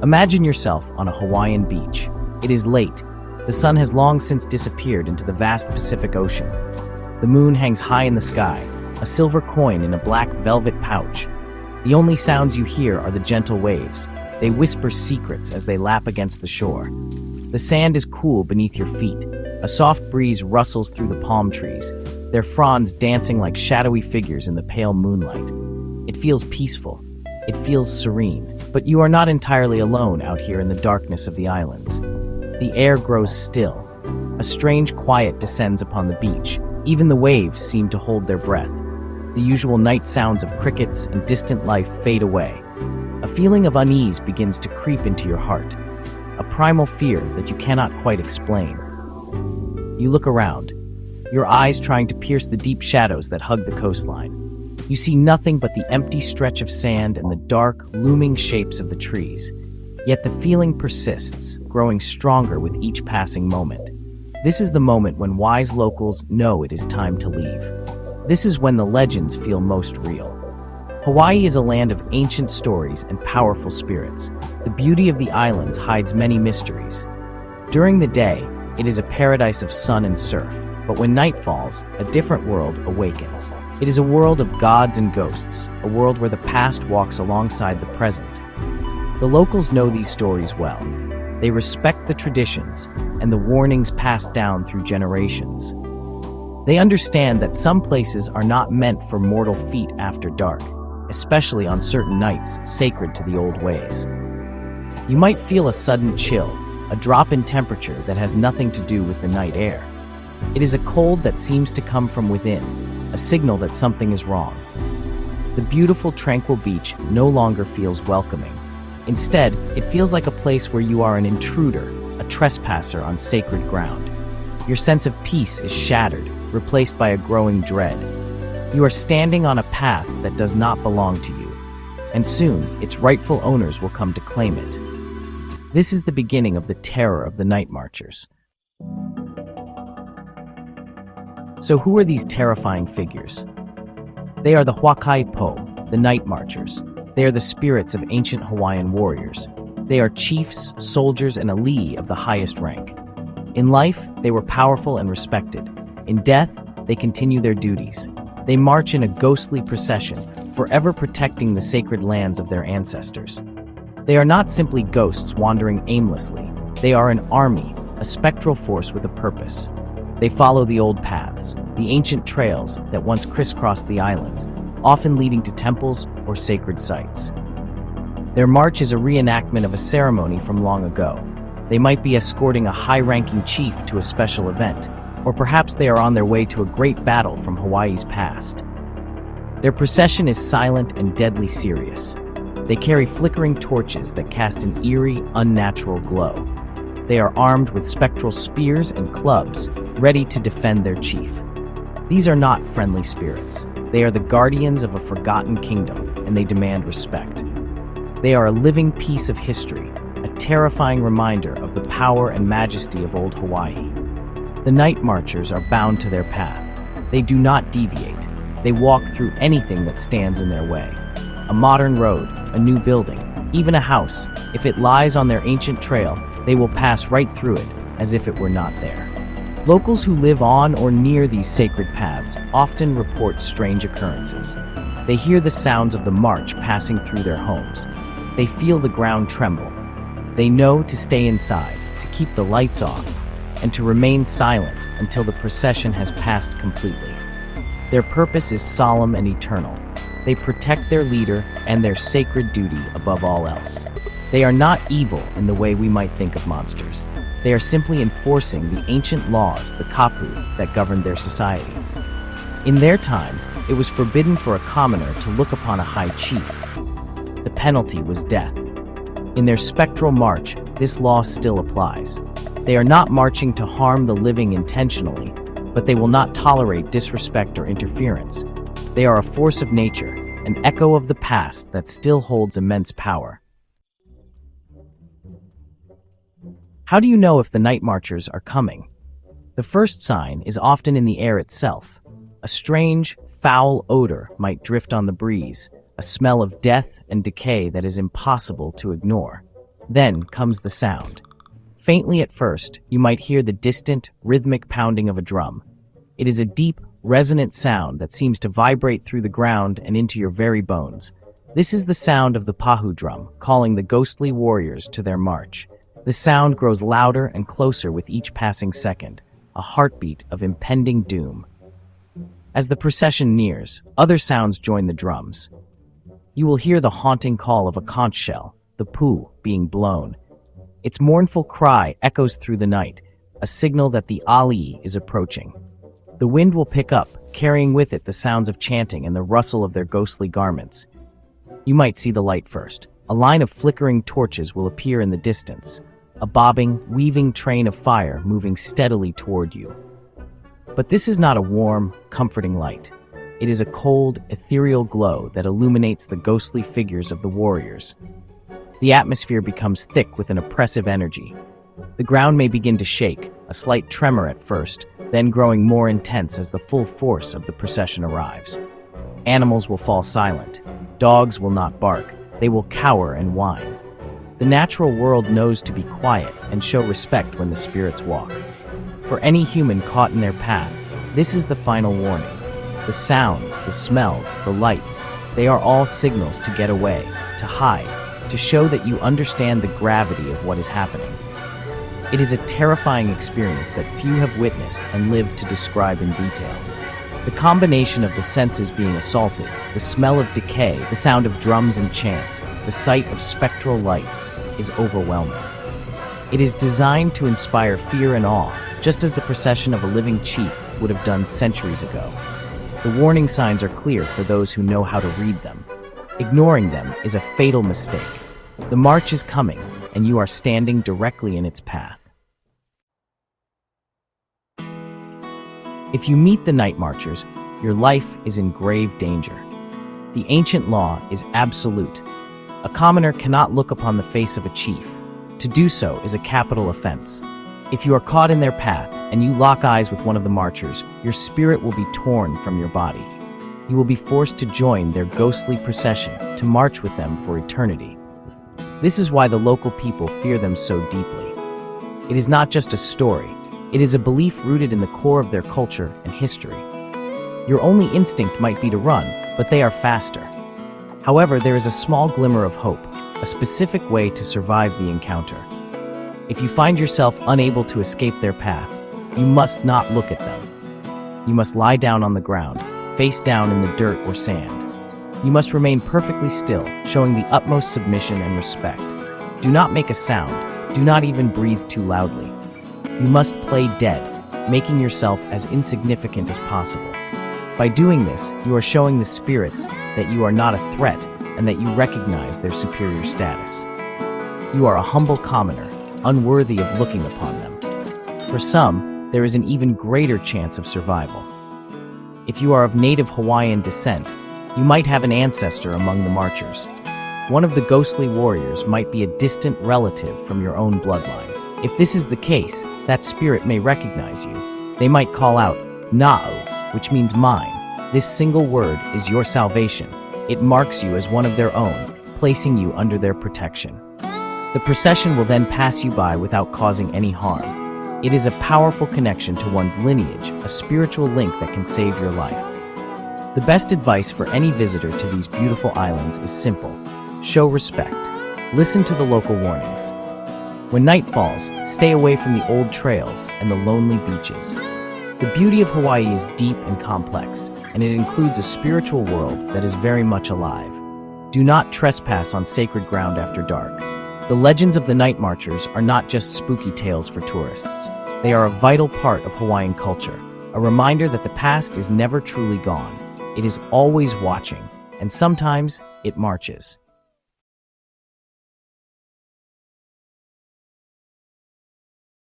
Imagine yourself on a Hawaiian beach. It is late. The sun has long since disappeared into the vast Pacific Ocean. The moon hangs high in the sky, a silver coin in a black velvet pouch. The only sounds you hear are the gentle waves. They whisper secrets as they lap against the shore. The sand is cool beneath your feet. A soft breeze rustles through the palm trees, their fronds dancing like shadowy figures in the pale moonlight. It feels peaceful. It feels serene. But you are not entirely alone out here in the darkness of the islands. The air grows still. A strange quiet descends upon the beach. Even the waves seem to hold their breath. The usual night sounds of crickets and distant life fade away. A feeling of unease begins to creep into your heart, a primal fear that you cannot quite explain. You look around, your eyes trying to pierce the deep shadows that hug the coastline. You see nothing but the empty stretch of sand and the dark, looming shapes of the trees. Yet the feeling persists, growing stronger with each passing moment. This is the moment when wise locals know it is time to leave. This is when the legends feel most real. Hawaii is a land of ancient stories and powerful spirits. The beauty of the islands hides many mysteries. During the day, it is a paradise of sun and surf, but when night falls, a different world awakens. It is a world of gods and ghosts, a world where the past walks alongside the present. The locals know these stories well. They respect the traditions and the warnings passed down through generations. They understand that some places are not meant for mortal feet after dark, especially on certain nights sacred to the old ways. You might feel a sudden chill, a drop in temperature that has nothing to do with the night air. It is a cold that seems to come from within, a signal that something is wrong. The beautiful, tranquil beach no longer feels welcoming. Instead, it feels like a place where you are an intruder, a trespasser on sacred ground. Your sense of peace is shattered, replaced by a growing dread. You are standing on a path that does not belong to you, and soon its rightful owners will come to claim it. This is the beginning of the terror of the night marchers. So who are these terrifying figures? They are the Huakai Po, the night marchers. They are the spirits of ancient Hawaiian warriors. They are chiefs, soldiers, and alii of the highest rank. In life, they were powerful and respected. In death, they continue their duties. They march in a ghostly procession, forever protecting the sacred lands of their ancestors. They are not simply ghosts wandering aimlessly. They are an army, a spectral force with a purpose. They follow the old paths, the ancient trails that once crisscrossed the islands, often leading to temples or sacred sites. Their march is a reenactment of a ceremony from long ago. They might be escorting a high-ranking chief to a special event, or perhaps they are on their way to a great battle from Hawaii's past. Their procession is silent and deadly serious. They carry flickering torches that cast an eerie, unnatural glow. They are armed with spectral spears and clubs, ready to defend their chief. These are not friendly spirits. They are the guardians of a forgotten kingdom, and they demand respect. They are a living piece of history, a terrifying reminder of the power and majesty of old Hawaii. The night marchers are bound to their path. They do not deviate. They walk through anything that stands in their way. A modern road, a new building, even a house. If it lies on their ancient trail, they will pass right through it as if it were not there. Locals who live on or near these sacred paths often report strange occurrences. They hear the sounds of the march passing through their homes. They feel the ground tremble. They know to stay inside, to keep the lights off, and to remain silent until the procession has passed completely. Their purpose is solemn and eternal. They protect their leader and their sacred duty above all else. They are not evil in the way we might think of monsters. They are simply enforcing the ancient laws, the kapu, that governed their society. In their time, it was forbidden for a commoner to look upon a high chief. The penalty was death. In their spectral march, this law still applies. They are not marching to harm the living intentionally, but they will not tolerate disrespect or interference. They are a force of nature, an echo of the past that still holds immense power. How do you know if the night marchers are coming? The first sign is often in the air itself. A strange, foul odor might drift on the breeze, a smell of death and decay that is impossible to ignore. Then comes the sound. Faintly at first, you might hear the distant, rhythmic pounding of a drum. It is a deep, resonant sound that seems to vibrate through the ground and into your very bones. This is the sound of the Pahu drum, calling the ghostly warriors to their march. The sound grows louder and closer with each passing second, a heartbeat of impending doom. As the procession nears, other sounds join the drums. You will hear the haunting call of a conch shell, the pu, being blown. Its mournful cry echoes through the night, a signal that the Ali is approaching. The wind will pick up, carrying with it the sounds of chanting and the rustle of their ghostly garments. You might see the light first. A line of flickering torches will appear in the distance, a bobbing, weaving train of fire moving steadily toward you. But this is not a warm, comforting light. It is a cold, ethereal glow that illuminates the ghostly figures of the warriors. The atmosphere becomes thick with an oppressive energy. The ground may begin to shake, a slight tremor at first, then growing more intense as the full force of the procession arrives. Animals will fall silent. Dogs will not bark. They will cower and whine. The natural world knows to be quiet and show respect when the spirits walk. For any human caught in their path, this is the final warning. The sounds, the smells, the lights, they are all signals to get away, to hide, to show that you understand the gravity of what is happening. It is a terrifying experience that few have witnessed and lived to describe in detail. The combination of the senses being assaulted, the smell of decay, the sound of drums and chants, the sight of spectral lights is overwhelming. It is designed to inspire fear and awe, just as the procession of a living chief would have done centuries ago. The warning signs are clear for those who know how to read them. Ignoring them is a fatal mistake. The march is coming, and you are standing directly in its path. If you meet the night marchers, your life is in grave danger. The ancient law is absolute. A commoner cannot look upon the face of a chief. To do so is a capital offense. If you are caught in their path and you lock eyes with one of the marchers, your spirit will be torn from your body. You will be forced to join their ghostly procession, to march with them for eternity. This is why the local people fear them so deeply. It is not just a story. It is a belief rooted in the core of their culture and history. Your only instinct might be to run, but they are faster. However, there is a small glimmer of hope, a specific way to survive the encounter. If you find yourself unable to escape their path, you must not look at them. You must lie down on the ground, face down in the dirt or sand. You must remain perfectly still, showing the utmost submission and respect. Do not make a sound. Do not even breathe too loudly. You must play dead, making yourself as insignificant as possible. By doing this, you are showing the spirits that you are not a threat and that you recognize their superior status. You are a humble commoner, unworthy of looking upon them. For some, there is an even greater chance of survival. If you are of native Hawaiian descent, you might have an ancestor among the marchers. One of the ghostly warriors might be a distant relative from your own bloodline. If this is the case, that spirit may recognize you. They might call out, Na'u, which means mine. This single word is your salvation. It marks you as one of their own, placing you under their protection. The procession will then pass you by without causing any harm. It is a powerful connection to one's lineage, a spiritual link that can save your life. The best advice for any visitor to these beautiful islands is simple. Show respect. Listen to the local warnings. When night falls, stay away from the old trails and the lonely beaches. The beauty of Hawaii is deep and complex, and it includes a spiritual world that is very much alive. Do not trespass on sacred ground after dark. The legends of the night marchers are not just spooky tales for tourists. They are a vital part of Hawaiian culture, a reminder that the past is never truly gone. It is always watching, and sometimes it marches.